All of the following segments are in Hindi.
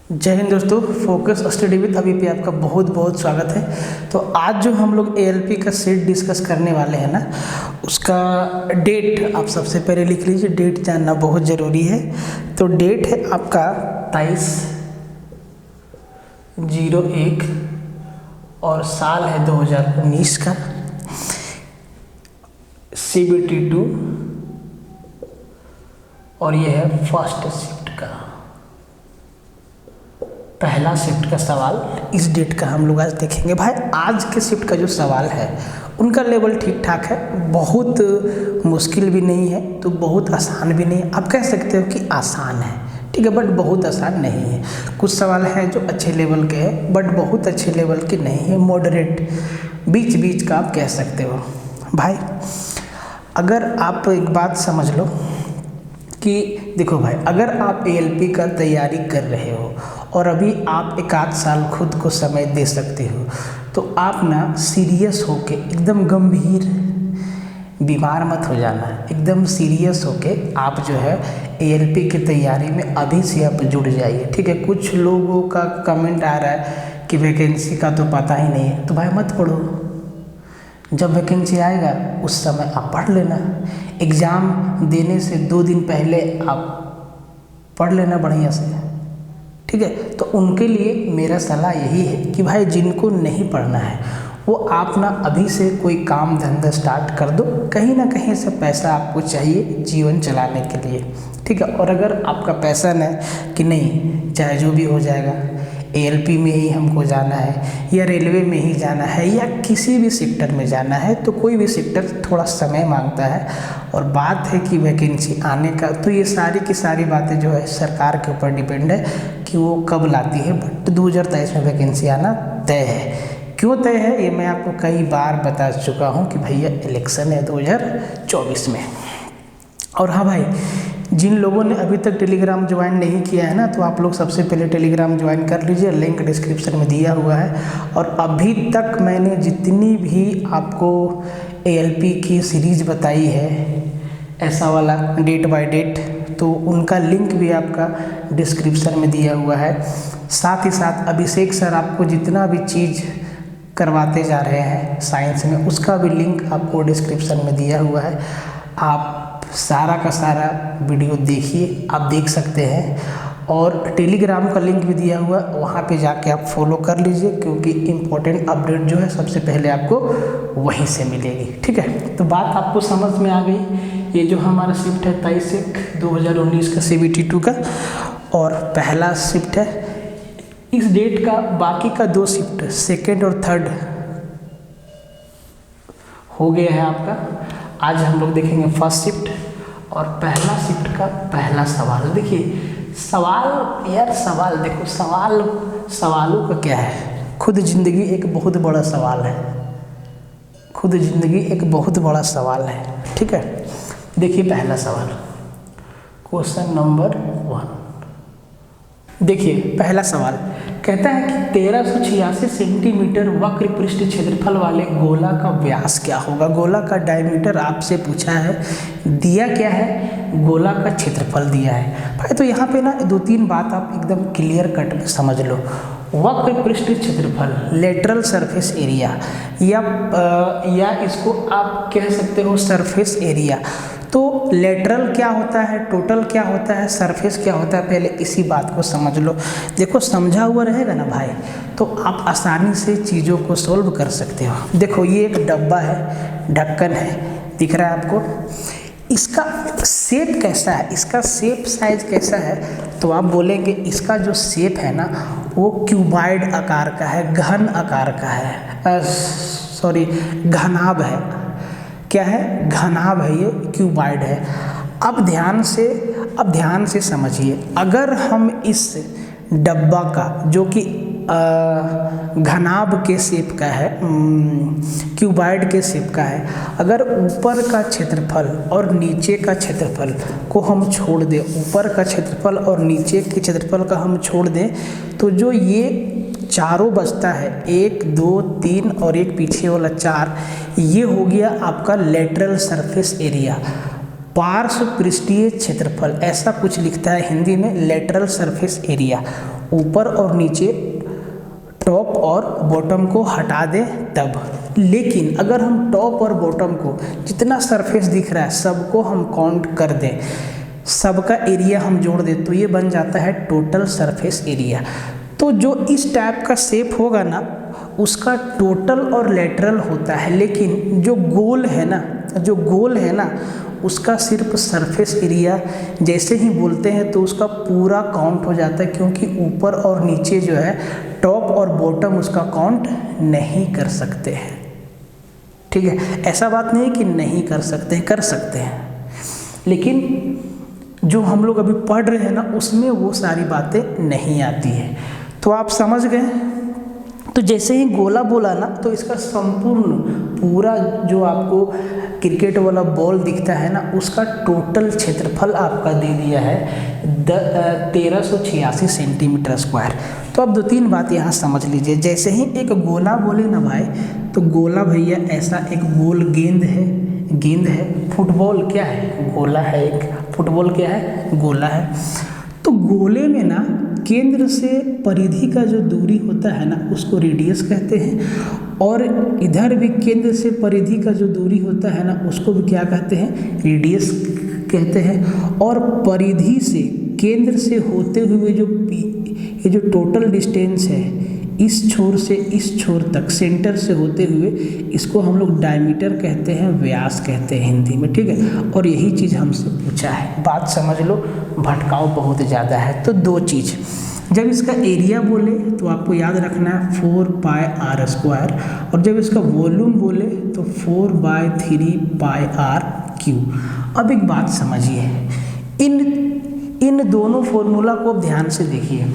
जय हिंद दोस्तों, फोकस स्टडी विद अभी पे आपका बहुत बहुत स्वागत है। तो आज जो हम लोग एएलपी का सेट डिस्कस करने वाले हैं ना, उसका डेट आप सबसे पहले लिख लीजिए। डेट जानना बहुत ज़रूरी है। तो डेट है आपका 23/01 और साल है 2019 का। CBT 2 और ये है फर्स्ट शिफ्ट का पहला शिफ्ट का सवाल। इस डेट का हम लोग आज देखेंगे। भाई आज के शिफ्ट का जो सवाल है उनका लेवल ठीक ठाक है, बहुत मुश्किल भी नहीं है तो बहुत आसान भी नहीं है। आप कह सकते हो कि आसान है, ठीक है, बट बहुत आसान नहीं है। कुछ सवाल हैं जो अच्छे लेवल के हैं बट बहुत अच्छे लेवल के नहीं है, मॉडरेट बीच बीच का आप कह सकते हो। भाई अगर आप एक बात समझ लो कि देखो भाई, अगर आप एएलपी का तैयारी कर रहे हो और अभी आप एक आध साल खुद को समय दे सकते हो तो आप ना सीरियस होके, एकदम गंभीर, बीमार मत हो जाना, एकदम सीरियस होके आप जो है एएलपी की तैयारी में अभी से आप जुड़ जाइए, ठीक है। कुछ लोगों का कमेंट आ रहा है कि वैकेंसी का तो पता ही नहीं है, तो भाई मत पढ़ो। जब वैकेंसी आएगा उस समय आप पढ़ लेना। एग्ज़ाम देने से 2 दिन पहले आप पढ़ लेना बढ़िया से, ठीक है। तो उनके लिए मेरा सलाह यही है कि भाई जिनको नहीं पढ़ना है वो आप ना अभी से कोई काम धंधा स्टार्ट कर दो। कहीं ना कहीं से पैसा आपको चाहिए जीवन चलाने के लिए, ठीक है। और अगर आपका पैसा है कि नहीं, चाहे जो भी हो जाएगा, एएलपी में ही हमको जाना है या रेलवे में ही जाना है या किसी भी सेक्टर में जाना है, तो कोई भी सेक्टर थोड़ा समय मांगता है। और बात है कि वैकेंसी आने का, तो ये सारी की सारी बातें जो है सरकार के ऊपर डिपेंड है कि वो कब लाती है। बट 2023 में वैकेंसी आना तय है। क्यों तय है ये मैं आपको कई बार बता चुका हूँ कि भैया इलेक्शन है 2024 में। और हाँ भाई, जिन लोगों ने अभी तक टेलीग्राम ज्वाइन नहीं किया है ना, तो आप लोग सबसे पहले टेलीग्राम ज्वाइन कर लीजिए, लिंक डिस्क्रिप्शन में दिया हुआ है। और अभी तक मैंने जितनी भी आपको एएलपी की सीरीज बताई है, ऐसा वाला डेट बाय डेट, तो उनका लिंक भी आपका डिस्क्रिप्शन में दिया हुआ है। साथ ही साथ अभिषेक सर आपको जितना भी चीज़ करवाते जा रहे हैं साइंस में, उसका भी लिंक आपको डिस्क्रिप्शन में दिया हुआ है। आप सारा का सारा वीडियो देखिए, आप देख सकते हैं। और टेलीग्राम का लिंक भी दिया हुआ है, वहाँ पे जाके आप फॉलो कर लीजिए, क्योंकि इम्पोर्टेंट अपडेट जो है सबसे पहले आपको वहीं से मिलेगी, ठीक है। तो बात आपको समझ में आ गई। ये जो हमारा शिफ्ट है 23/01/2019 का CBT 2 का और पहला शिफ्ट है। इस डेट का बाकी का 2 शिफ्ट, सेकेंड और थर्ड, हो गया है आपका। आज हम लोग देखेंगे फर्स्ट शिफ्ट और पहला शिफ्ट का पहला सवाल। देखिए सवाल, यार सवाल देखो, सवालों का क्या है, खुद ज़िंदगी एक बहुत बड़ा सवाल है, खुद ज़िंदगी एक बहुत बड़ा सवाल है, ठीक है। देखिए पहला सवाल, क्वेश्चन नंबर 1। देखिए पहला सवाल कहता है कि 1386 सेंटीमीटर वक्र पृष्ठ क्षेत्रफल वाले गोला का व्यास क्या होगा। गोला का डायमीटर आपसे पूछा है, दिया क्या है, गोला का क्षेत्रफल दिया है। भाई तो यहाँ पे ना 2-3 बात आप एकदम क्लियर कट में समझ लो। वक्र पृष्ठ क्षेत्रफल, लेटरल सरफेस एरिया, या इसको आप कह सकते हो सरफेस एरिया। तो लेटरल क्या होता है, टोटल क्या होता है, सरफेस क्या होता है, पहले इसी बात को समझ लो। देखो समझा हुआ रहेगा ना भाई, तो आप आसानी से चीज़ों को सोल्व कर सकते हो। देखो ये एक डब्बा है, ढक्कन है, दिख रहा है आपको। इसका शेप कैसा है, इसका शेप साइज कैसा है, तो आप बोलेंगे इसका जो शेप है ना वो क्यूबॉइड आकार का है, घन आकार का है, सॉरी घनाभ है। क्या है, घनाभ है, ये क्यूबॉइड है। अब ध्यान से समझिए, अगर हम इस डब्बा का जो कि घनाभ के शेप का है, क्यूबॉइड के शेप का है, अगर ऊपर का क्षेत्रफल और नीचे का क्षेत्रफल को हम छोड़ दें, ऊपर का क्षेत्रफल और नीचे के क्षेत्रफल का हम छोड़ दें, तो जो ये चारों बचता है, 1 2 3 और एक पीछे वाला 4, ये हो गया आपका लेटरल सरफेस एरिया। पार्श्व पृष्ठीय क्षेत्रफल, ऐसा कुछ लिखता है हिंदी में लेटरल सरफेस एरिया। ऊपर और नीचे टॉप और बॉटम को हटा दें तब। लेकिन अगर हम टॉप और बॉटम को जितना सरफेस दिख रहा है सबको हम काउंट कर दें, सबका एरिया हम जोड़ दें, तो ये बन जाता है टोटल सरफेस एरिया। तो जो इस टाइप का शेप होगा ना उसका टोटल और लेटरल होता है, लेकिन जो गोल है ना उसका सिर्फ सरफेस एरिया जैसे ही बोलते हैं तो उसका पूरा काउंट हो जाता है, क्योंकि ऊपर और नीचे जो है टॉप और बॉटम उसका काउंट नहीं कर सकते हैं। ठीक है, ऐसा बात नहीं है कि नहीं कर सकते हैं, लेकिन जो हम लोग अभी पढ़ रहे हैं ना उसमें वो सारी बातें नहीं आती है। तो आप समझ गए। तो जैसे ही गोला बोला ना तो इसका संपूर्ण पूरा जो आपको क्रिकेट वाला बॉल दिखता है ना उसका टोटल क्षेत्रफल आपका दे दिया है 1386 सेंटीमीटर स्क्वायर। तो अब 2-3 बात यहाँ समझ लीजिए। जैसे ही एक गोला बोले ना भाई, तो गोला भैया ऐसा एक गोल गेंद है। फुटबॉल क्या है? गोला है। एक फुटबॉल क्या है? गोला है। तो गोले में ना केंद्र से परिधि का जो दूरी होता है ना उसको रेडियस कहते हैं, और इधर भी केंद्र से परिधि का जो दूरी होता है ना उसको भी क्या कहते हैं? रेडियस कहते हैं। और परिधि से केंद्र से होते हुए ये जो टोटल डिस्टेंस है इस छोर से इस छोर तक सेंटर से होते हुए इसको हम लोग डायमीटर कहते हैं, व्यास कहते हैं हिंदी में। ठीक है, और यही चीज़ हमसे पूछा है। बात समझ लो, भटकाव बहुत ज़्यादा है। तो 2 चीज़, जब इसका एरिया बोले तो आपको याद रखना है 4πr², और जब इसका वॉल्यूम बोले तो 4/3πr³। अब एक बात समझिए, इन दोनों फॉर्मूला को आप ध्यान से देखिए।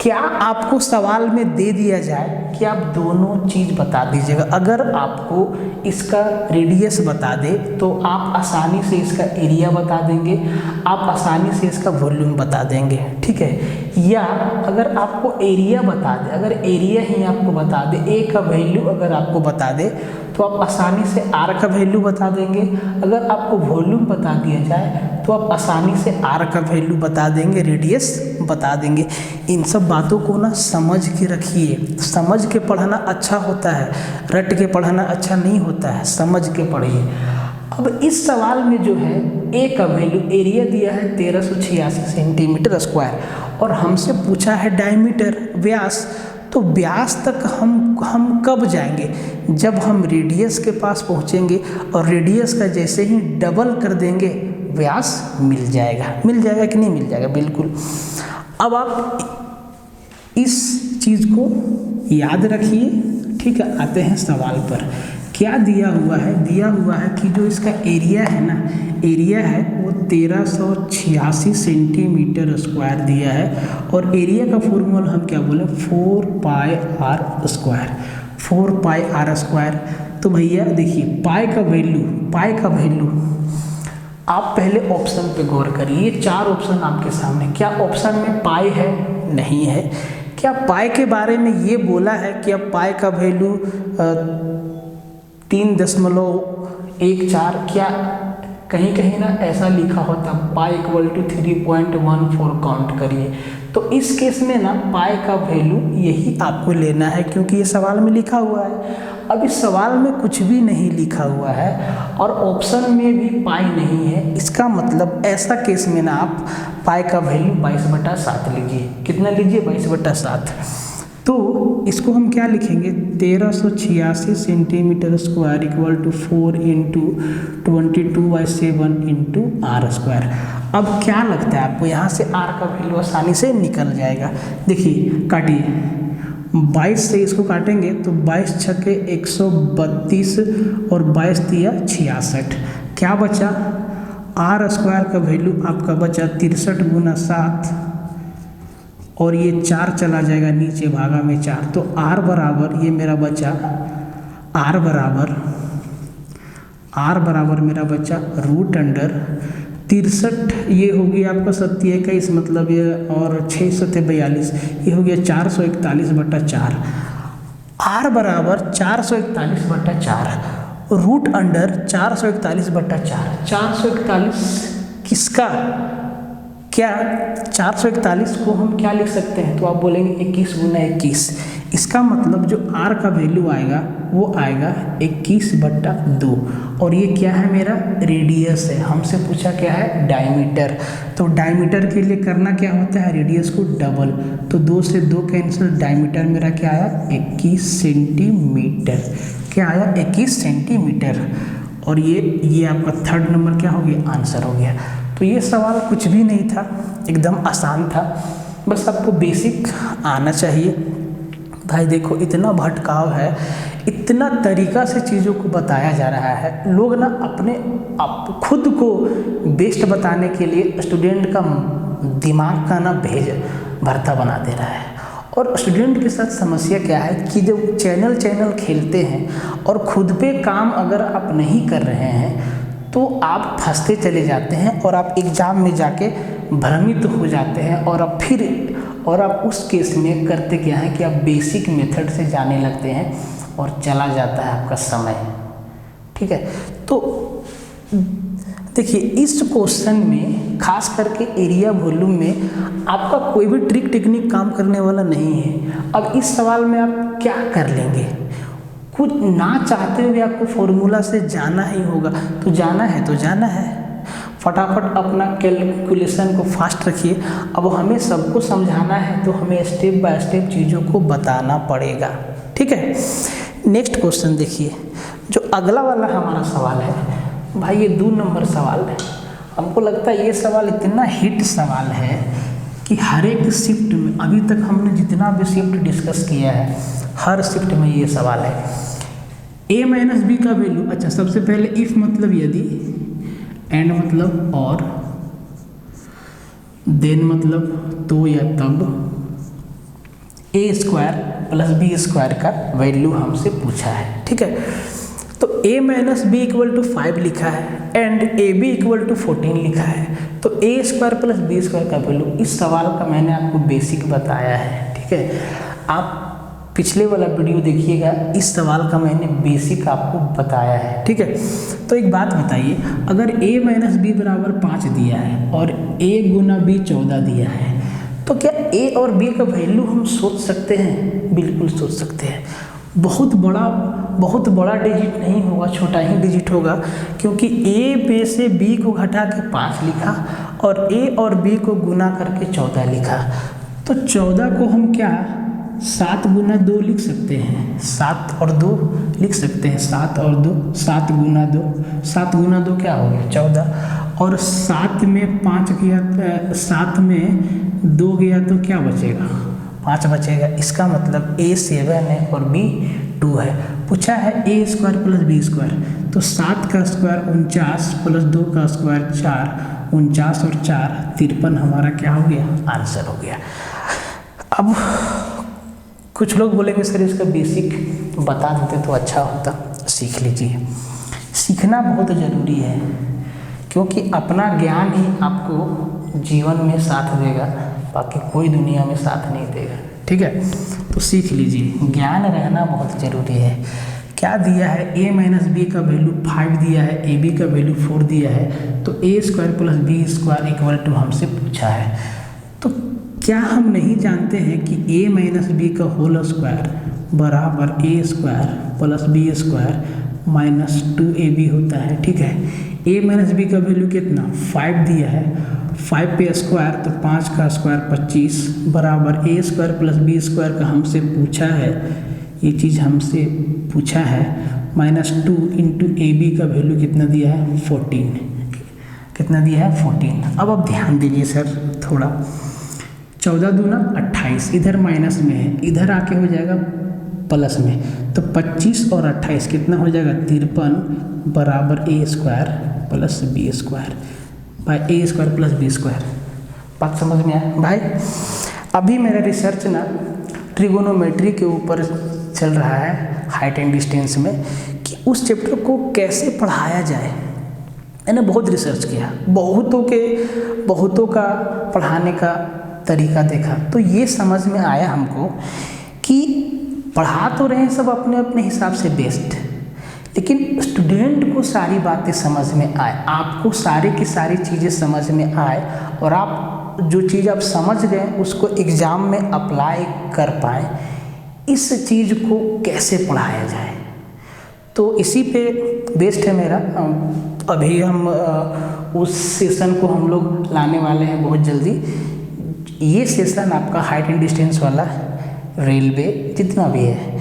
क्या आपको सवाल में दे दिया जाए कि आप दोनों चीज़ बता दीजिएगा। अगर आपको इसका रेडियस बता दे तो आप आसानी से इसका एरिया बता देंगे, आप आसानी से इसका वॉल्यूम बता देंगे। ठीक है, या अगर आपको एरिया बता दे, अगर एरिया ही आपको बता दे, ए का वैल्यू अगर आपको बता दे तो आप आसानी से आर का वैल्यू बता देंगे। अगर आपको वॉल्यूम बता दिया जाए तो आप आसानी से आर का वैल्यू बता देंगे, रेडियस बता देंगे। इन सब बातों को ना समझ के रखिए। समझ के पढ़ना अच्छा होता है, रट के पढ़ना अच्छा नहीं होता है। समझ के पढ़िए। अब इस सवाल में जो है ए का वैल्यू, एरिया दिया है 1386 सेंटीमीटर स्क्वायर, और हमसे पूछा है डायमीटर, व्यास। तो व्यास तक हम कब जाएंगे? जब हम रेडियस के पास पहुंचेंगे, और रेडियस का जैसे ही डबल कर देंगे व्यास मिल जाएगा कि नहीं मिल जाएगा? बिल्कुल। अब आप इस चीज़ को याद रखिए। ठीक है, आते हैं सवाल पर। क्या दिया हुआ है? दिया हुआ है कि जो इसका एरिया है ना, एरिया है वो 1386 सेंटीमीटर स्क्वायर दिया है, और एरिया का फॉर्मूला हम क्या बोले? 4πr²। 4πr²। तो भैया देखिए पाई का वैल्यू आप पहले ऑप्शन पे गौर करिए। 4 ऑप्शन आपके सामने, क्या ऑप्शन में पाई है? नहीं है। क्या पाई के बारे में ये बोला है कि अब पाई का वैल्यू 3.14? क्या कहीं ना ऐसा लिखा होता पाई = 3.14 काउंट करिए? तो इस केस में ना पाई का वैल्यू यही आपको लेना है, क्योंकि ये सवाल में लिखा हुआ है। अब इस सवाल में कुछ भी नहीं लिखा हुआ है और ऑप्शन में भी पाई नहीं है। इसका मतलब ऐसा केस में ना आप पाई का वैल्यू 22/7 लीजिए। कितना लीजिए? 22/7। तो इसको हम क्या लिखेंगे? 1386 सेंटीमीटर स्क्वायर = 4 × 22/7 × r²। अब क्या लगता है आपको? यहाँ से r का वैल्यू आसानी से निकल जाएगा। देखिए काटिए, 22 से इसको काटेंगे तो 22 छक्के 132 और 22 दिया 66। क्या बचा? r² का वैल्यू आपका बचा 63 × 7, और ये 4 चला जाएगा नीचे, भागा में 4। तो r बराबर ये मेरा बचा, r बराबर मेरा बचा √63। ये हो गया आपका 721, मतलब ये, और 6 × 42, ये हो गया 441/4। r बराबर 441/4, √441/4। 441 क्या 441 को हम क्या लिख सकते हैं, तो आप बोलेंगे 21 गुना 21। इसका मतलब जो r का वैल्यू आएगा वो आएगा 21/2। और ये क्या है, मेरा रेडियस है। हमसे पूछा क्या है, डायमीटर। तो डायमीटर के लिए करना क्या होता है, रेडियस को डबल। तो 2 से 2 कैंसिल, डायमीटर मेरा क्या आया, 21 सेंटीमीटर। क्या आया, 21 सेंटीमीटर। और ये आपका थर्ड नंबर क्या हो गया, आंसर हो गया। तो ये सवाल कुछ भी नहीं था, एकदम आसान था, बस आपको बेसिक आना चाहिए। भाई देखो इतना भटकाव है, इतना तरीका से चीज़ों को बताया जा रहा है। लोग ना अपने आप खुद को बेस्ट बताने के लिए स्टूडेंट का दिमाग का ना भेज भरता बना दे रहा है। और स्टूडेंट के साथ समस्या क्या है कि जब चैनल खेलते हैं और खुद पे काम अगर आप नहीं कर रहे हैं तो आप फंसते चले जाते हैं और आप एग्ज़ाम में जाके भ्रमित हो जाते हैं। और आप उस केस में करते क्या है कि आप बेसिक मेथड से जाने लगते हैं और चला जाता है आपका समय। ठीक है, तो देखिए इस क्वेश्चन में खास करके एरिया वॉल्यूम में आपका कोई भी ट्रिक टेक्निक काम करने वाला नहीं है। अब इस सवाल में आप क्या कर लेंगे, कुछ ना चाहते हुए आपको फॉर्मूला से जाना ही होगा। तो जाना है तो जाना है, फटाफट अपना कैलकुलेशन को फास्ट रखिए। अब हमें सबको समझाना है तो हमें स्टेप बाय स्टेप चीज़ों को बताना पड़ेगा। ठीक है, नेक्स्ट क्वेश्चन देखिए, जो अगला वाला हमारा सवाल है भाई, ये 2 नंबर सवाल है। हमको लगता है ये सवाल इतना हिट सवाल है कि हर एक शिफ्ट में, अभी तक हमने जितना भी शिफ्ट डिस्कस किया है हर शिफ्ट में ये सवाल है। a माइनस बी का वैल्यू, अच्छा सबसे पहले इफ मतलब यदि, एंड मतलब और, देन मतलब तो या तब, a square plus B square का वैल्यू हमसे पूछा है। ठीक है, तो a minus B equal to 5 लिखा है and A B equal to 14 लिखा है। तो a square plus B square का वैल्यू, इस सवाल का मैंने आपको बेसिक बताया है। ठीक है, आप पिछले वाला वीडियो देखिएगा, इस सवाल का मैंने बेसिक आपको बताया है। ठीक है, तो एक बात बताइए, अगर a माइनस बी बराबर 5 दिया है और a गुना b 14 दिया है, तो क्या a और b का वैल्यू हम सोच सकते हैं? बिल्कुल सोच सकते हैं। बहुत बड़ा डिजिट नहीं होगा, छोटा ही डिजिट होगा, क्योंकि a पे से b को घटा के 5 लिखा और a और b को गुना करके 14 लिखा। तो 14 को हम क्या 7 गुना 2 लिख सकते हैं, 7 और 2 लिख सकते हैं, 7 और 2, 7 गुना 2, 7 गुना 2 क्या हो गया 14। और 7 में 5 गया, 7 में 2 गया तो क्या बचेगा, 5 बचेगा। इसका मतलब a 7 है और b 2 है। पूछा है a square plus B square, तो 7 का स्क्वायर 49 प्लस 2 का स्क्वायर 4, 49 और 4 53 हमारा क्या हो गया, आंसर हो गया। अब कुछ लोग बोलेंगे सर इसका बेसिक बता देते तो अच्छा होता। सीख लीजिए, सीखना बहुत ज़रूरी है, क्योंकि अपना ज्ञान ही आपको जीवन में साथ देगा, बाकी कोई दुनिया में साथ नहीं देगा। ठीक है, तो सीख लीजिए, ज्ञान रहना बहुत ज़रूरी है। क्या दिया है, a माइनस बी का वैल्यू 5 दिया है, ए बी का वैल्यू 4 दिया है, तो a square plus B square equal to हमसे पूछा है। तो क्या हम नहीं जानते हैं कि a माइनस बी का होल स्क्वायर बराबर a square plus B square minus 2ab होता है। ठीक है, a माइनस बी का वैल्यू कितना 5 दिया है, 5 पे स्क्वायर तो 5 का स्क्वायर 25 बराबर a square plus B square का हमसे पूछा है, ये चीज़ हमसे पूछा है, माइनस 2 इंटू ए बी का वैल्यू कितना दिया है 14, कितना दिया है 14। अब आप ध्यान दीजिए सर थोड़ा, 14 दूना 28, इधर माइनस में है, इधर आके हो जाएगा प्लस में, तो 25 और 28 कितना हो जाएगा 53 बराबर a square plus B square by a square plus B square. बात समझ में आया भाई? अभी मेरा रिसर्च ना ट्रिगोनोमेट्री के ऊपर चल रहा है, हाइट एंड डिस्टेंस में, कि उस चैप्टर को कैसे पढ़ाया जाए। मैंने बहुत रिसर्च किया, बहुतों का पढ़ाने का तरीका देखा, तो ये समझ में आया हमको कि पढ़ा तो रहे हैं सब अपने अपने हिसाब से बेस्ट, लेकिन स्टूडेंट को सारी बातें समझ में आए, आपको सारी की सारी चीज़ें समझ में आए और आप जो चीज़ आप समझ गए उसको एग्ज़ाम में अप्लाई कर पाएँ, इस चीज़ को कैसे पढ़ाया जाए। तो इसी पे बेस्ड है मेरा। अभी हम उस सेशन को हम लोग लाने वाले हैं बहुत जल्दी। ये सेशन आपका हाइट एंड डिस्टेंस वाला, रेलवे जितना भी है,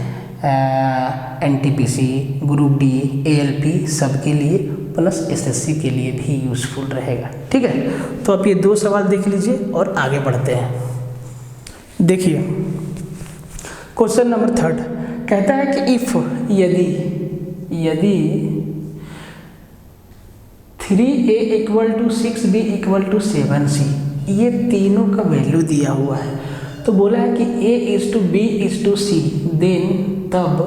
NTPC, ग्रुप डी, ALP सबके लिए, प्लस SSC के लिए भी यूज़फुल रहेगा। ठीक है, तो आप ये 2 सवाल देख लीजिए और आगे बढ़ते हैं। देखिए क्वेश्चन नंबर 3 कहता है कि इफ़ यदि 3A = 6B = 7C, ये तीनों का वैल्यू दिया हुआ है। तो बोला है कि A:B:C, देन तब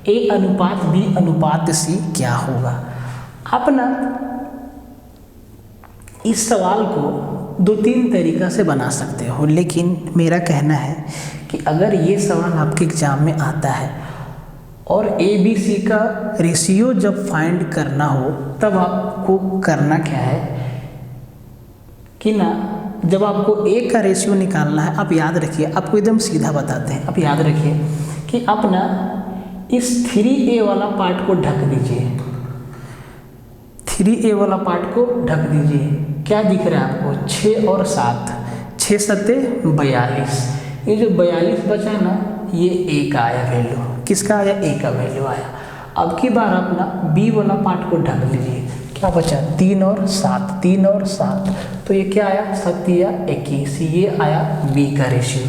A:B:C क्या होगा। आप ना इस सवाल को 2-3 तरीक़ा से बना सकते हो, लेकिन मेरा कहना है कि अगर ये सवाल आपके एग्ज़ाम में आता है और ABC का रेशियो जब फाइंड करना हो, तब आपको करना क्या है कि ना, जब आपको A का रेशियो निकालना है, आप याद रखिए, आपको एकदम सीधा बताते हैं। आप याद रखिए कि आप ना इस 3A वाला पार्ट को ढक दीजिए, 3A वाला पार्ट को ढक दीजिए। क्या दिख रहा है आपको? 6 और 7, 6 सत्ते 42। ये जो 42 बचा ना, ये A का आया वैल्यू। किसका आया? A का वैल्यू आया। अब की बार आप ना B वाला पार्ट को ढक लीजिए। क्या बचा? 3 और 7, 3 और 7, तो ये क्या आया? 7 या 21, ये आया B का रेशियो।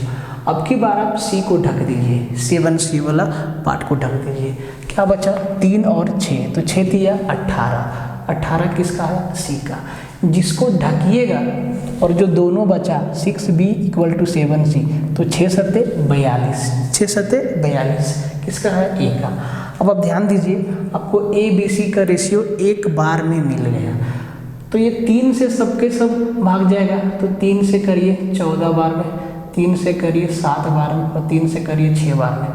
अब की बार आप C को ढक दीजिए, 7C वाला पार्ट को ढक दीजिए। क्या बचा? 3 और 6, तो 6 या 18, 18 किसका है? C का। जिसको ढकिएगा और जो दोनों बचा 6B = 7C, तो 6 सत्ते 42, 6 सत्ते 42 किसका है? A का। अब आप ध्यान दीजिए, आपको ABC का रेशियो एक बार में मिल गया, तो ये 3 से सबके सब भाग जाएगा। तो 3 से करिए 14 बार में, 3 से करिए 7 बार में, और 3 से करिए 6 बार में,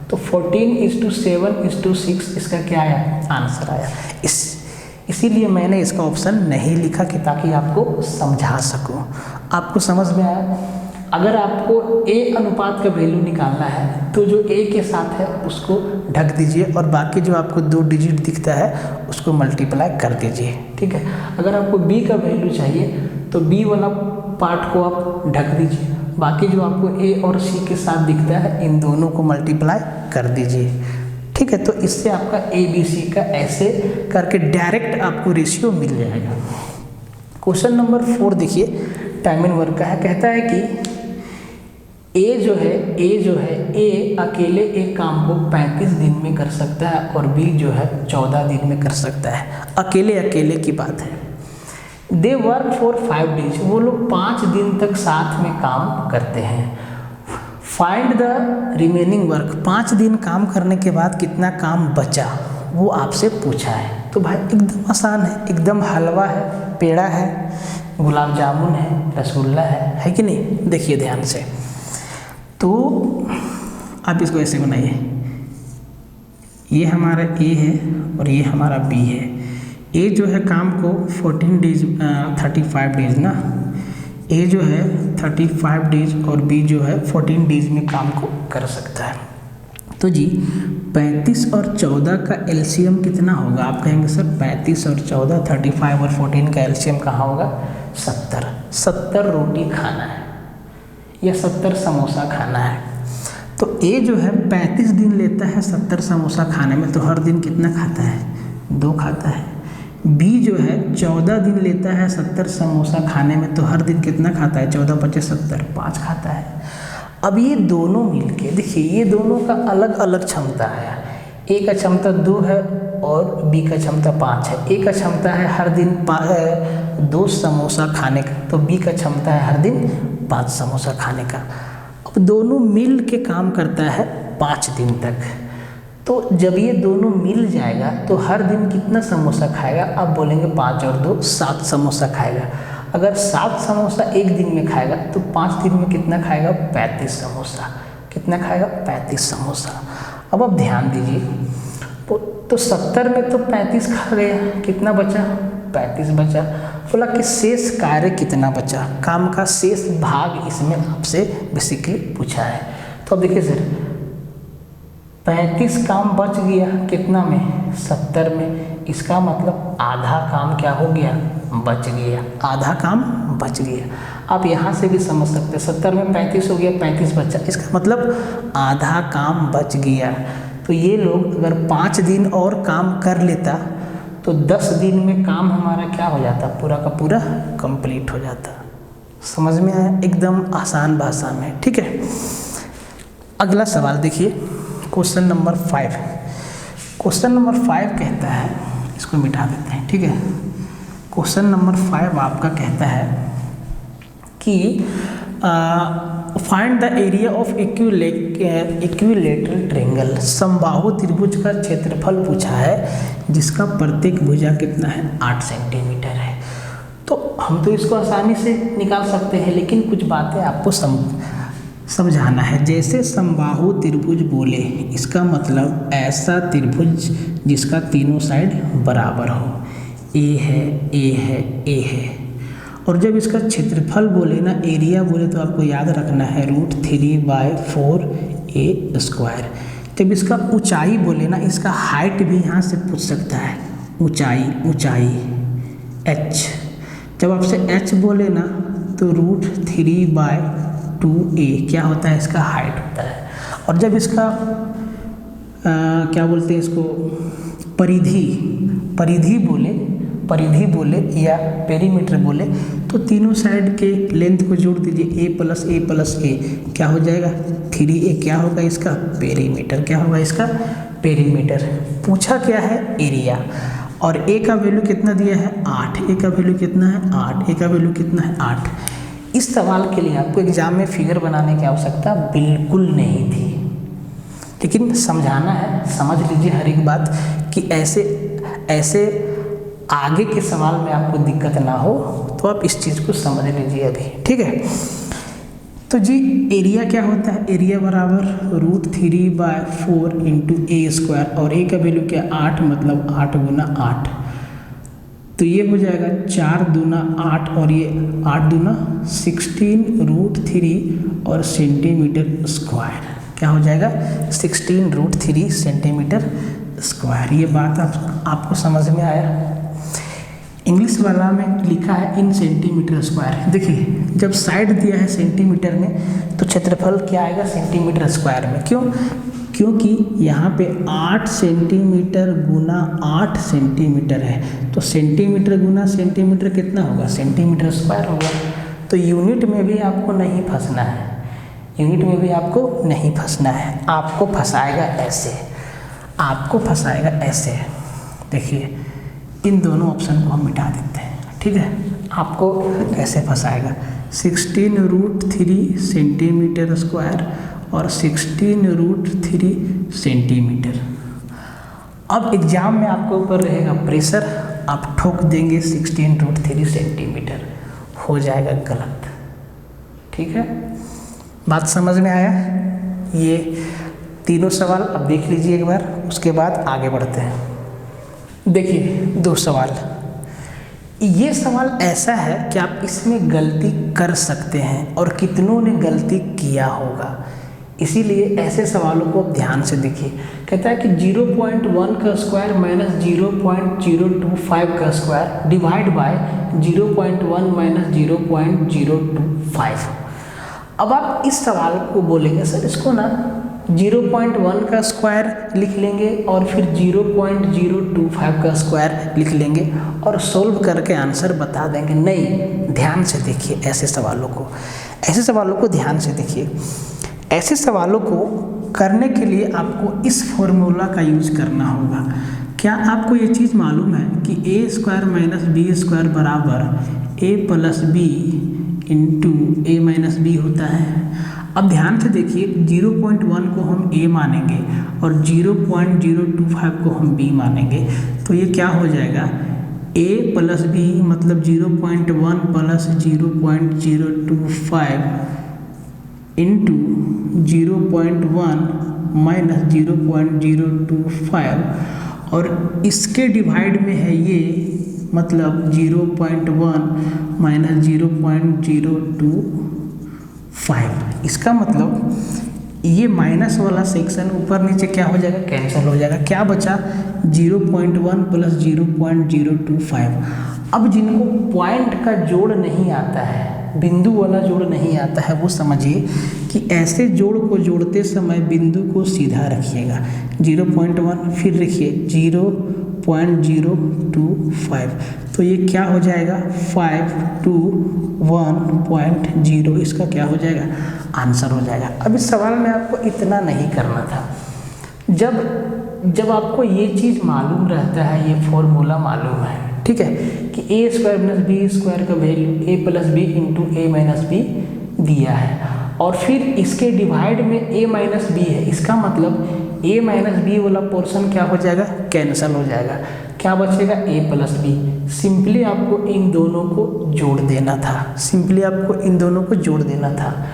तो 14:7:6 इसका क्या आया? आंसर आया। इसीलिए मैंने इसका ऑप्शन नहीं लिखा कि ताकि आपको समझा सकूं। आपको समझ में आया? अगर आपको A अनुपात का वैल्यू निकालना है, तो जो A के साथ है उसको ढक दीजिए और बाकी जो आपको 2 डिजिट दिखता है उसको मल्टीप्लाई कर दीजिए। ठीक है, अगर आपको B का वैल्यू चाहिए तो B वाला पार्ट को आप ढक दीजिए, बाकी जो आपको A और C के साथ दिखता है इन दोनों को मल्टीप्लाई कर दीजिए। ठीक है, तो इससे आपका ABC का ऐसे करके डायरेक्ट आपको रेशियो मिल जाएगा। क्वेश्चन नंबर 4 देखिए, टाइम एंड वर्क का है। कहता है कि A जो है A अकेले एक काम को 35 दिन में कर सकता है और B जो है 14 दिन में कर सकता है। अकेले की बात है। दे वर्क फॉर 5 डेज, वो लोग 5 दिन तक साथ में काम करते हैं। फाइंड द रिमेनिंग वर्क, 5 दिन काम करने के बाद कितना काम बचा, वो आपसे पूछा है। तो भाई एकदम आसान है, एकदम हलवा है, पेड़ा है, गुलाब जामुन है, रसगुल्ला है कि नहीं? देखिए ध्यान से, तो आप इसको ऐसे बनाइए, ये हमारा A है और ये हमारा B है। A जो है काम को 35 डेज ना, A जो है 35 डेज और B जो है 14 डेज में काम को कर सकता है। तो जी 35 और 14 का एलसीएम कितना होगा? आप कहेंगे सर 35 और 14, 35 और 14 का एलसीएम कहाँ होगा? 70। 70 रोटी खाना है या 70 समोसा खाना है। तो A जो है 35 दिन लेता है 70 समोसा खाने में, तो हर दिन कितना खाता है? 2 खाता है। B जो है 14 दिन लेता है 70 समोसा खाने में, तो हर दिन कितना खाता है? 14 × 5 = 70, 5 खाता है। अब ये दोनों मिलके देखिए, ये दोनों का अलग अलग क्षमता है। A का क्षमता 2 है और B का क्षमता 5 है। A का क्षमता है हर दिन 2 समोसा खाने का, तो B का क्षमता है हर दिन 5 समोसा खाने का। अब दोनों मिल के काम करता है 5 दिन तक, तो जब ये दोनों मिल जाएगा तो हर दिन कितना समोसा खाएगा? आप बोलेंगे 5 और 2 7 समोसा खाएगा। अगर 7 समोसा एक दिन में खाएगा तो 5 दिन में कितना खाएगा? 35 समोसा। कितना खाएगा? 35 समोसा। अब आप ध्यान दीजिए, तो 70 में तो 35 खा गया, कितना बचा? 35 बचा। बोला कि शेष कार्य कितना बचा, काम का शेष भाग इसमें आपसे बेसिकली पूछा है। तो अब देखिए सर 35 काम बच गया कितना में, 70 में, इसका मतलब आधा काम क्या हो गया, बच गया, आधा काम बच गया। आप यहाँ से भी समझ सकते हैं 70 में 35 हो गया, 35 बचा, इसका मतलब आधा काम बच गया। तो ये लोग अगर 5 दिन और काम कर लेता तो 10 दिन में काम हमारा क्या हो जाता, पूरा का पूरा कंप्लीट हो जाता। समझ में आया, एकदम आसान भाषा में, ठीक है। अगला सवाल देखिए, क्वेश्चन नंबर 5। क्वेश्चन नंबर 5 कहता है, इसको मिटा देते हैं, ठीक है। क्वेश्चन नंबर 5 आपका कहता है कि find the area of equilateral triangle. समबाहु त्रिभुज का क्षेत्रफल पूछा है जिसका प्रत्येक भुजा कितना है, 8 सेंटीमीटर है। तो हम तो इसको आसानी से निकाल सकते हैं, लेकिन कुछ बातें आपको समझाना है। जैसे समबाहु त्रिभुज बोले, इसका मतलब ऐसा त्रिभुज जिसका तीनों साइड बराबर हो, ए है, ए है, ए है। और जब इसका क्षेत्रफल बोले ना, एरिया बोले, तो आपको याद रखना है √3/4a²। जब इसका ऊंचाई बोले ना, इसका हाइट भी यहाँ से पूछ सकता है, ऊंचाई h। जब आपसे h बोले ना तो √3/2a क्या होता है, इसका हाइट होता है। और जब इसका क्या बोलते हैं इसको, परिधि बोले या पेरीमीटर बोले, तो तीनों साइड के लेंथ को जोड़ दीजिए, a + a + a क्या हो जाएगा, 3a क्या होगा इसका पेरीमीटर, क्या होगा इसका पेरीमीटर। पूछा क्या है, एरिया, और a का वैल्यू कितना दिया है, 8। a का वैल्यू कितना है, 8। a का वैल्यू कितना है, 8। इस सवाल के लिए आपको एग्जाम में फिगर बनाने की आवश्यकता बिल्कुल नहीं थी, लेकिन समझाना है, समझ लीजिए हर एक बात, कि ऐसे आगे के सवाल में आपको दिक्कत ना हो, तो आप इस चीज़ को समझ लीजिए अभी, ठीक है। तो जी एरिया क्या होता है, एरिया बराबर √3/4 × a², और a का वैल्यू क्या, 8, मतलब 8 × 8, तो ये हो जाएगा 4 दूना 8, और ये 8 दूना 16 √3 और सेंटीमीटर स्क्वायर, क्या हो जाएगा 16 √3 सेंटीमीटर स्क्वायर। ये बात आपको समझ में आया। इंग्लिश वाला में लिखा है इन सेंटीमीटर स्क्वायर। देखिए जब साइड दिया है सेंटीमीटर में, तो क्षेत्रफल क्या आएगा, सेंटीमीटर स्क्वायर में। क्यों, क्योंकि यहाँ पे 8 सेंटीमीटर गुना 8 सेंटीमीटर है, तो सेंटीमीटर गुना सेंटीमीटर कितना होगा, सेंटीमीटर स्क्वायर होगा। तो यूनिट में भी आपको नहीं फंसना है, यूनिट में भी आपको नहीं फंसना है, आपको फंसाएगा ऐसे, आपको फंसाएगा ऐसे। देखिए इन दोनों ऑप्शन को हम मिटा देते हैं, ठीक है। आपको ऐसे फंसाएगा 16 √3 सेंटीमीटर स्क्वायर और 16 √3 सेंटीमीटर। अब एग्जाम में आपके ऊपर रहेगा प्रेशर, आप ठोक देंगे 16 √3 सेंटीमीटर, हो जाएगा गलत, ठीक है। बात समझ में आया। ये तीनों सवाल अब देख लीजिए एक बार, उसके बाद आगे बढ़ते हैं। देखिए 2 सवाल, ये सवाल ऐसा है कि आप इसमें गलती कर सकते हैं और कितनों ने गलती किया होगा, इसीलिए ऐसे सवालों को ध्यान से देखिए। कहता है कि 0.1 का स्क्वायर माइनस 0.025 का स्क्वायर डिवाइड बाय 0.1 माइनस 0.025। अब आप इस सवाल को बोलेंगे सर इसको ना 0.1 का स्क्वायर लिख लेंगे और फिर 0.025 का स्क्वायर लिख लेंगे और सोल्व करके आंसर बता देंगे। नहीं, ध्यान से देखिए ऐसे सवालों को ध्यान से देखिए। ऐसे सवालों को करने के लिए आपको इस फॉर्मूला का यूज करना होगा। क्या आपको ये चीज़ मालूम है कि a² माइनस b² बराबर a plus b into a minus b होता है। अब ध्यान से देखिए 0.1 को हम a मानेंगे और 0.025 को हम b मानेंगे, तो ये क्या हो जाएगा a प्लस b मतलब 0.1 प्लस 0.025 इंटू 0.1 माइनस 0.025 और इसके डिवाइड में है ये मतलब 0.1 माइनस 0.025। इसका मतलब ये माइनस वाला सेक्शन ऊपर नीचे क्या हो जाएगा, कैंसिल हो जाएगा। क्या बचा, 0.1 प्लस 0.025। अब जिनको पॉइंट का जोड़ नहीं आता है, बिंदु वाला जोड़ नहीं आता है, वो समझिए कि ऐसे जोड़ को जोड़ते समय बिंदु को सीधा रखिएगा। 0.1 फिर लिखिए 0.025, तो ये क्या हो जाएगा 5 to 1.0, इसका क्या हो जाएगा, आंसर हो जाएगा। अब इस सवाल में आपको इतना नहीं करना था। जब आपको ये चीज़ मालूम रहता है, ये फॉर्मूला मालूम है, ठीक है, कि ए स्क्वायर प्लस बी स्क्वायर का वैल्यू ए प्लस बी इंटू ए माइनस बी दिया है, और फिर इसके डिवाइड में ए माइनस बी है, इसका मतलब ए माइनस बी वाला पोर्शन क्या हो जाएगा, कैंसिल हो जाएगा। क्या बचेगा, ए प्लस बी। सिंपली आपको इन दोनों को जोड़ देना था, सिंपली आपको इन दोनों को जोड़ देना था।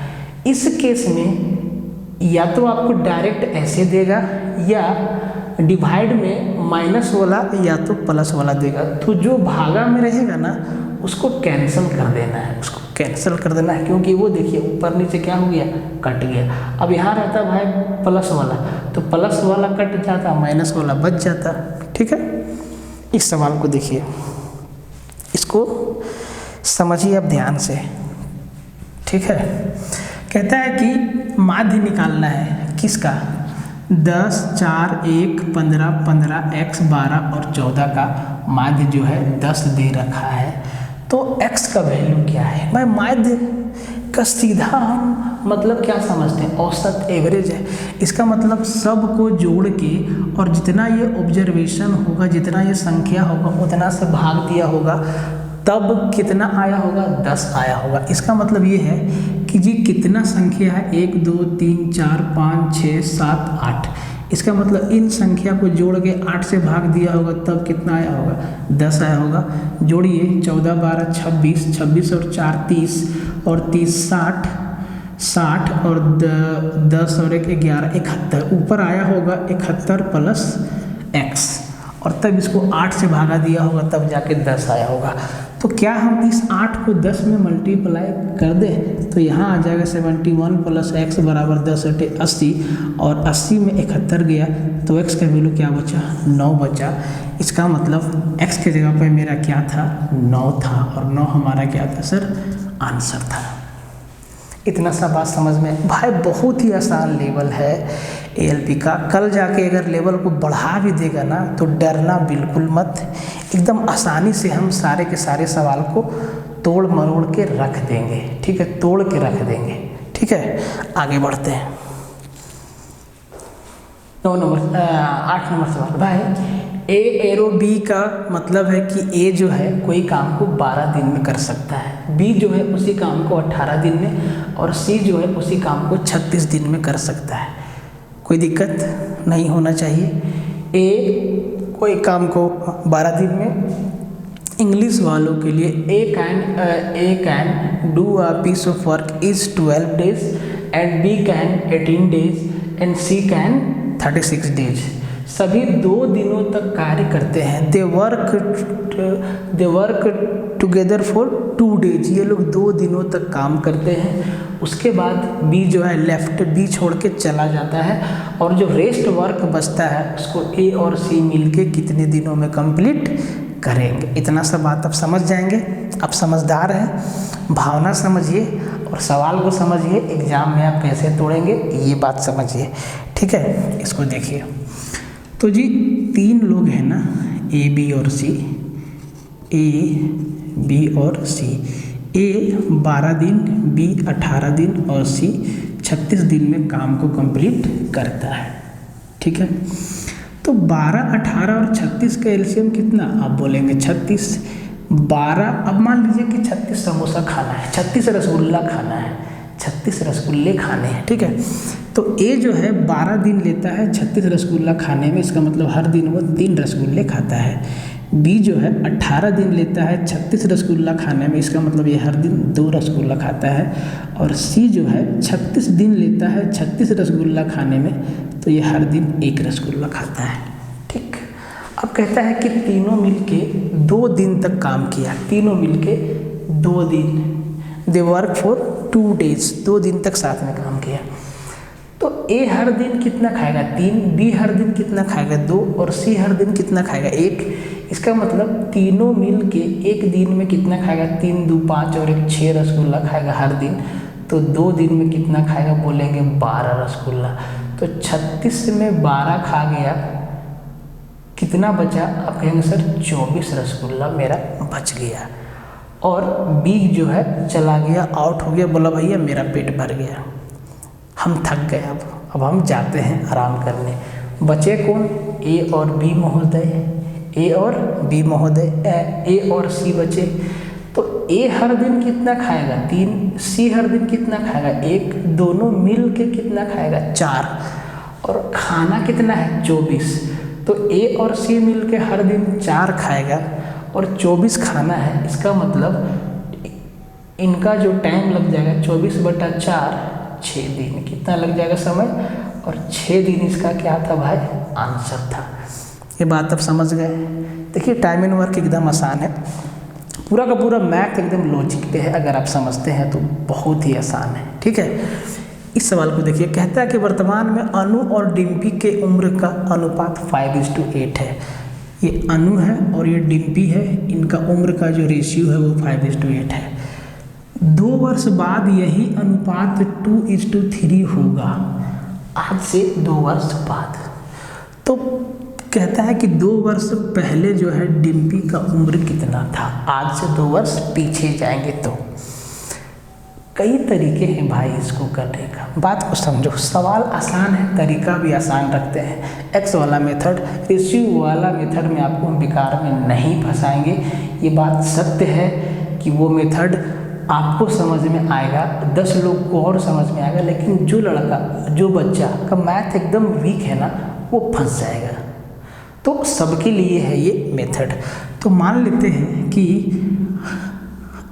इस केस में या तो आपको डायरेक्ट ऐसे देगा, या डिवाइड में माइनस वाला या तो प्लस वाला देगा। तो जो भागा में रहेगा ना, उसको कैंसिल कर देना है, उसको कैंसिल कर देना है, क्योंकि वो देखिए ऊपर नीचे क्या हो गया, कट गया। अब यहाँ रहता भाई प्लस वाला, तो प्लस वाला कट जाता, माइनस वाला बच जाता। ठीक है, इस सवाल को देखिए, इसको समझिए अब ध्यान से। ठीक है, कहता है कि माध्य निकालना है किसका, 10, 4, 1, 15, 15, x 12 और 14 का माध्य जो है 10 दे रखा है। तो x का वैल्यू क्या है भाई, माध्य का सीधा हम मतलब क्या समझते हैं, औसत एवरेज है। इसका मतलब सब को जोड़ के और जितना ये ऑब्जर्वेशन होगा, जितना ये संख्या होगा, उतना से भाग दिया होगा, तब कितना आया होगा, 10 आया होगा। इसका मतलब ये है कि जी कितना संख्या है, 1, 2, 3, 4, 5, 6, 7, 8। इसका मतलब इन संख्या को जोड़ के 8 से भाग दिया होगा, तब कितना आया होगा, 10 आया होगा। जोड़िए 14, 12, 26, 26 और 4 30, और 30 60, 60 और 10 और 1 11, 71। ऊपर आया होगा 71 प्लस x, और तब इसको 8 से भागा दिया होगा, तब जाके 10 आया होगा। तो क्या हम इस 8 को 10 में मल्टीप्लाई कर दें, तो यहाँ आ जाएगा 71 प्लस x बराबर 10 × 80, और 80 में 71 गया, तो x का वैल्यू क्या बचा, 9 बचा। इसका मतलब x के जगह पर मेरा क्या था, 9 था, और 9 हमारा क्या था सर, आंसर था। इतना सा बात समझ में भाई, बहुत ही आसान लेवल है ALP का। कल जाके अगर लेवल को बढ़ा भी देगा ना, तो डरना बिल्कुल मत, एकदम आसानी से हम सारे के सारे सवाल को तोड़ मरोड़ के रख देंगे। ठीक है, तोड़ के रख देंगे। ठीक है, आगे बढ़ते हैं। 8 नंबर सवाल भाई, A एरो B का मतलब है कि A जो है कोई काम को 12 दिन में कर सकता है, B जो है उसी काम को 18 दिन में, और C जो है उसी काम को 36 दिन में कर सकता है। कोई दिक्कत नहीं होना चाहिए। A कोई काम को 12 दिन में, इंग्लिश वालों के लिए A can do a piece of work is 12 days and B can 18 days and C can 36 days। सभी 2 दिनों तक कार्य करते हैं। They work together for 2 days। ये लोग 2 दिनों तक काम करते हैं। उसके बाद बी जो है लेफ्ट, बी छोड़ के चला जाता है, और जो रेस्ट वर्क बचता है उसको ए और सी मिलके कितने दिनों में कंप्लीट करेंगे। इतना सा बात आप समझ जाएंगे। आप समझदार हैं, भावना समझिए और सवाल को समझिए, एग्जाम में आप कैसे तोड़ेंगे ये बात समझिए। ठीक है, इसको देखिए। तो जी 3 लोग हैं ना, ए बी और सी, ए बी और सी। ए 12 दिन, बी 18 दिन और सी 36 दिन में काम को कंप्लीट करता है। ठीक है, तो 12, 18 और 36 का एलसीएम कितना, आप बोलेंगे 36। 12, अब मान लीजिए कि 36 समोसा खाना है, 36 रसगुल्ला खाना है, 36 रसगुल्ले खाने हैं। ठीक है, तो ए जो है 12 दिन लेता है 36 रसगुल्ला खाने में, इसका मतलब हर दिन वो 3 रसगुल्ले खाता है। बी जो है 18 दिन लेता है 36 रसगुल्ला खाने में, इसका मतलब ये हर दिन 2 रसगुल्ला खाता है। और सी जो है 36 दिन लेता है 36 रसगुल्ला खाने में, तो ये हर दिन 1 रसगुल्ला खाता है। ठीक, अब कहता है कि तीनों मिलके 2 दिन तक काम किया, तीनों मिलके 2 दिन, दे वर्क फॉर 2 days, 2 दिन तक साथ में काम किया। तो ए हर दिन कितना खाएगा 3, बी हर दिन कितना खाएगा 2 और सी हर दिन कितना खाएगा 1। इसका मतलब तीनों मिल के एक दिन में कितना खाएगा 3 2 5 और 1 6 रसगुल्ला खाएगा हर दिन। तो 2 दिन में कितना खाएगा बोलेंगे 12 रसगुल्ला। तो 36 में 12 खा गया, कितना बचा? आप कहेंगे सर 24 रसगुल्ला मेरा बच गया। और बी जो है चला गया, आउट हो गया, बोला भैया मेरा पेट भर गया, हम थक गए, अब हम जाते हैं आराम करने। बचे कौन? ए और बी महोदय, ए और बी महोदय, ए और सी बचे। तो ए हर दिन कितना खाएगा 3, सी हर दिन कितना खाएगा 1, दोनों मिल के कितना खाएगा 4 और खाना कितना है 24। तो ए और सी मिल के हर दिन 4 खाएगा और 24 खाना है। इसका मतलब इनका जो टाइम लग जाएगा 24/4 6 दिन, कितना लग जाएगा समय? और 6 दिन इसका क्या था भाई? आंसर था। ये बात आप समझ गए। देखिए टाइम एंड वर्क एकदम आसान है, पूरा का पूरा मैथ एकदम लॉजिक पे है, अगर आप समझते हैं तो बहुत ही आसान है। ठीक है, इस सवाल को देखिए, कहता है कि वर्तमान में अनु और डिम्पी के उम्र का अनुपात 5:8 है। ये अनु है और ये डिम्पी है, इनका उम्र का जो रेशियो है वो 5:8 है। 2 वर्ष बाद यही अनुपात 2:3 होगा, आज से 2 वर्ष बाद। तो कहता है कि 2 वर्ष पहले जो है डिम्पी का उम्र कितना था, आज से 2 वर्ष पीछे जाएंगे तो। कई तरीके हैं भाई इसको करने का, बात को समझो। सवाल आसान है, तरीका भी आसान रखते हैं। एक्स वाला मेथड, रेशियो वाला मेथड में आपको हम बेकार में नहीं फंसाएंगे। ये बात सत्य है कि वो मेथड आपको समझ में आएगा, 10 लोग को और समझ में आएगा, लेकिन जो लड़का जो बच्चा का मैथ एकदम वीक है ना, वो फंस जाएगा। तो सबके लिए है ये मेथड। तो मान लेते हैं कि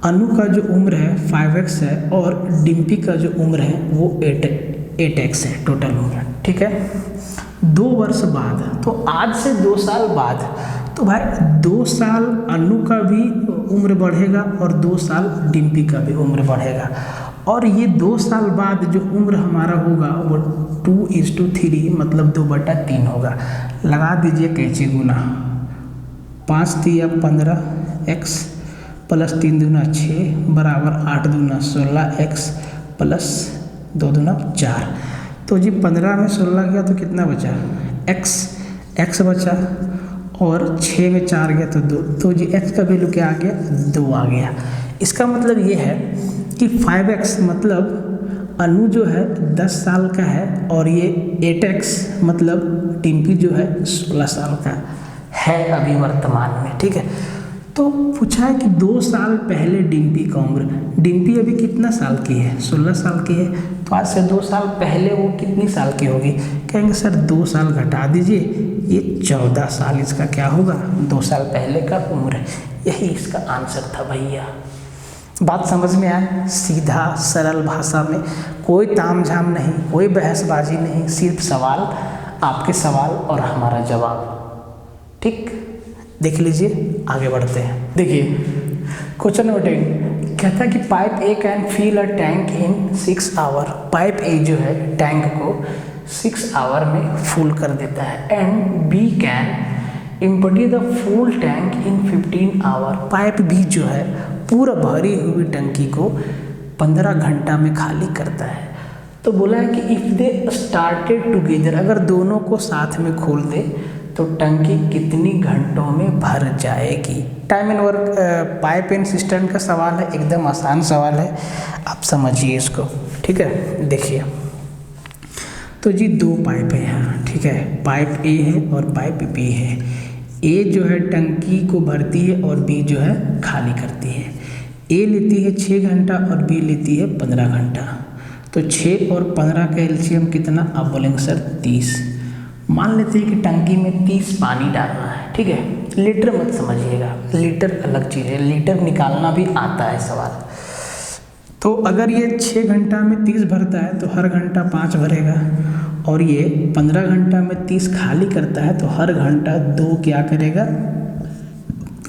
अनु का जो उम्र है 5x है और डिम्पी का जो उम्र है वो 8x है टोटल उम्र। ठीक है, 2 वर्ष बाद, तो आज से 2 साल बाद, तो भाई 2 साल अनु का भी उम्र बढ़ेगा और 2 साल डिम्पी का भी उम्र बढ़ेगा। और ये 2 साल बाद जो उम्र हमारा होगा वो 2:3 मतलब 2/3 होगा। लगा दीजिए कैसे गुना, 5 तिया 15x प्लस 3 दूना 6 बराबर 8 दूना 16x प्लस 2 दूना 4। तो जी 15 में 16 गया तो कितना बचा? x बचा और 6 में 4 गया तो 2। तो जी x का वैल्यू क्या आ गया? 2 आ गया। इसका मतलब ये है कि 5x मतलब अनु जो है 10 साल का है और ये 8x मतलब डिम्पी जो है 16 साल का है अभी वर्तमान में। ठीक है, तो पूछा है कि 2 साल पहले डिम्पी का उम्र, डिम्पी अभी कितना साल की है? 16 साल की है। तो आज से 2 साल पहले वो कितनी साल की होगी? कहेंगे सर 2 साल घटा दीजिए, ये 14 साल इसका क्या होगा? 2 साल पहले का उम्र। यही इसका आंसर था भैया। बात समझ में आए? सीधा सरल भाषा में, कोई तामझाम नहीं, कोई बहसबाजी नहीं, सिर्फ सवाल, आपके सवाल और हमारा जवाब। ठीक, देख लीजिए, आगे बढ़ते हैं। देखिए क्वेश्चन नंबर 10 कहता है कि pipe A can fill a tank in 6 hour. Pipe A जो है टैंक को 6 आवर में फुल कर देता है। And B can empty the full tank in 15 hour. Pipe B जो है पूरा भरी हुई टंकी को 15 घंटा में खाली करता है। तो बोला है कि इफ़ दे स्टार्टेड टुगेदर, अगर दोनों को साथ में खोल दे तो टंकी कितनी घंटों में भर जाएगी? Time and work pipe and system का सवाल है, एकदम आसान सवाल है, आप समझिए इसको। ठीक है, देखिए तो जी 2 पाइप है यहाँ। ठीक है, पाइप ए है और पाइप बी है। ए जो है टंकी को भरती है और बी जो है खाली करती है। ए लेती है 6 घंटा और बी लेती है 15 घंटा। तो 6 और 15 का एलसीएम कितना? आप बोलेंगे सर 30। मान लेते हैं कि टंकी में 30 पानी डालना है। ठीक है, लीटर मत समझिएगा, लीटर अलग चीज़ है, लीटर निकालना भी आता है सवाल। तो अगर ये 6 घंटा में 30 भरता है तो हर घंटा 5 भरेगा, और ये 15 घंटा में 30 खाली करता है तो हर घंटा 2 क्या करेगा,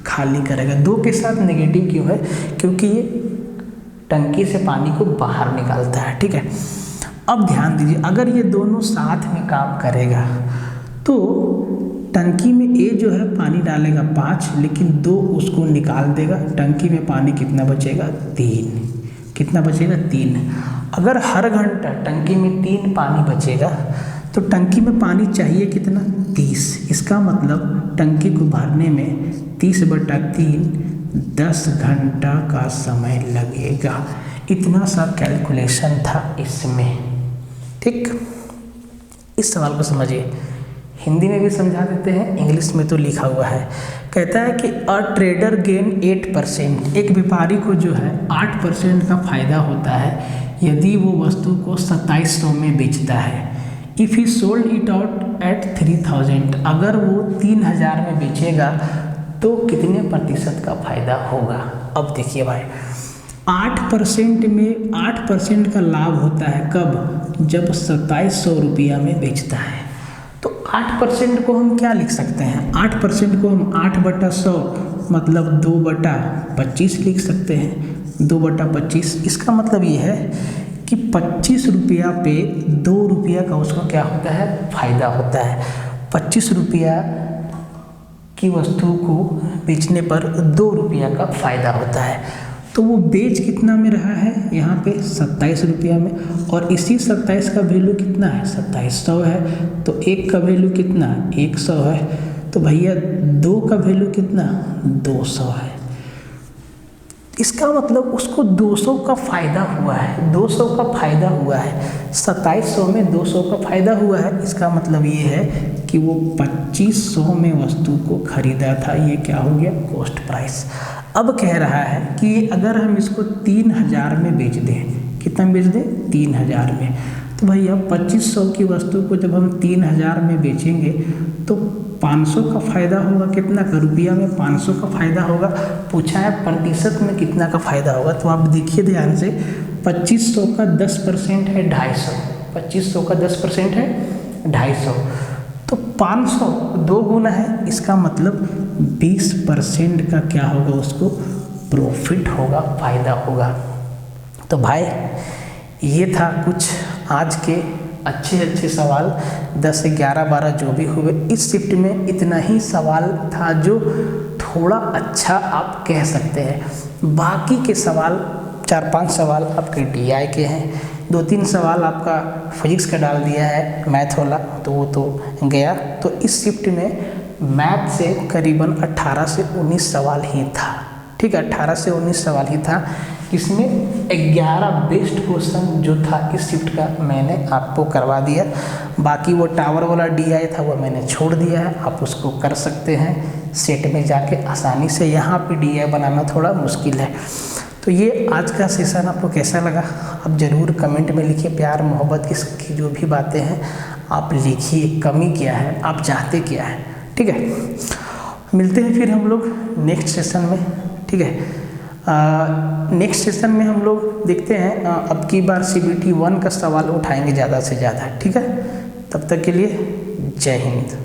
खाली करेगा। 2 के साथ नेगेटिव क्यों है, क्योंकि ये टंकी से पानी को बाहर निकालता है, ठीक है। अब ध्यान दीजिए, अगर ये दोनों साथ में काम करेगा तो टंकी में ए जो है पानी डालेगा 5, लेकिन 2 उसको निकाल देगा। टंकी में पानी कितना बचेगा, 3। कितना बचेगा, 3। अगर हर घंटा टंकी में 3 पानी बचेगा तो टंकी में पानी चाहिए कितना, 30। इसका मतलब टंकी को भरने में 30/3 10 घंटा का समय लगेगा। इतना सा कैलकुलेशन था इसमें, ठीक। इस सवाल को समझिए, हिंदी में भी समझा देते हैं, इंग्लिश में तो लिखा हुआ है। कहता है कि अ ट्रेडर गेन 8%, एक व्यापारी को जो है 8% का फायदा होता है यदि वो वस्तु को 2700 में बेचता है। If he sold it out at 3000, अगर वो 3000 में बेचेगा तो कितने प्रतिशत का फायदा होगा। अब देखिए भाई, 8% में 8% का लाभ होता है कब, जब 2700 रुपया में बेचता है। तो 8% को हम क्या लिख सकते हैं, 8% को हम 8/100 मतलब 2/25 लिख सकते हैं। 2/25, इसका मतलब ये है कि 25 रुपया पे 2 रुपया का उसको क्या होता है, फायदा होता है। 25 रुपया की वस्तु को बेचने पर 2 रुपया का फायदा होता है। तो वो बेच कितना में रहा है, यहाँ पे 27 रुपया में, और इसी 27 का वैल्यू कितना है, 2700 है। तो 1 का वैल्यू कितना, 100 है। तो भैया 2 का वैल्यू कितना, 200 है। इसका मतलब उसको 200 का फायदा हुआ है, 200 का फायदा हुआ है। 2700 में 200 का फायदा हुआ है। इसका मतलब ये है कि वो 2500 में वस्तु को खरीदा था। ये क्या हो गया, कॉस्ट प्राइस। अब कह रहा है कि अगर हम इसको 3000 में बेच दें, कितना में बेच दें, 3000 में, तो भैया 2500 की वस्तु को जब हम 3000 में बेचेंगे तो 500 का फायदा होगा। कितना का, रुपया में 500 का फायदा होगा। पूछा है प्रतिशत में कितना का फायदा होगा, तो आप देखिए ध्यान से, 2500 का 10% है 250, 2500 का 10% है 250, तो 500 2 गुना है। इसका मतलब 20% का क्या होगा, उसको प्रॉफिट होगा, फायदा होगा। तो भाई ये था कुछ आज के अच्छे सवाल, 10 से 11 12 जो भी हुए इस शिफ्ट में। इतना ही सवाल था जो थोड़ा अच्छा आप कह सकते हैं। बाकी के सवाल 4-5 सवाल आपके DI के हैं, 2-3 सवाल आपका फिजिक्स का डाल दिया है, मैथ वाला, तो वो तो गया। तो इस शिफ्ट में मैथ से करीबन 18 से 19 सवाल ही था, ठीक है, 18 से 19 सवाल ही था। इसमें 11 बेस्ट क्वेश्चन जो था इस शिफ्ट का मैंने आपको करवा दिया। बाकी वो टावर वाला DI था वो मैंने छोड़ दिया है, आप उसको कर सकते हैं सेट में जाके आसानी से। यहाँ पे DI बनाना थोड़ा मुश्किल है। तो ये आज का सेशन आपको कैसा लगा, आप ज़रूर कमेंट में लिखिए। प्यार मोहब्बत इसकी जो भी बातें हैं आप लिखिए, कमी क्या है, आप चाहते क्या है, ठीक है। मिलते हैं फिर हम लोग नेक्स्ट सेशन में, ठीक है। नेक्स्ट सेशन में हम लोग देखते हैं, अब की बार CBT 1 का सवाल उठाएंगे ज़्यादा से ज़्यादा, ठीक है। तब तक के लिए जय हिंद।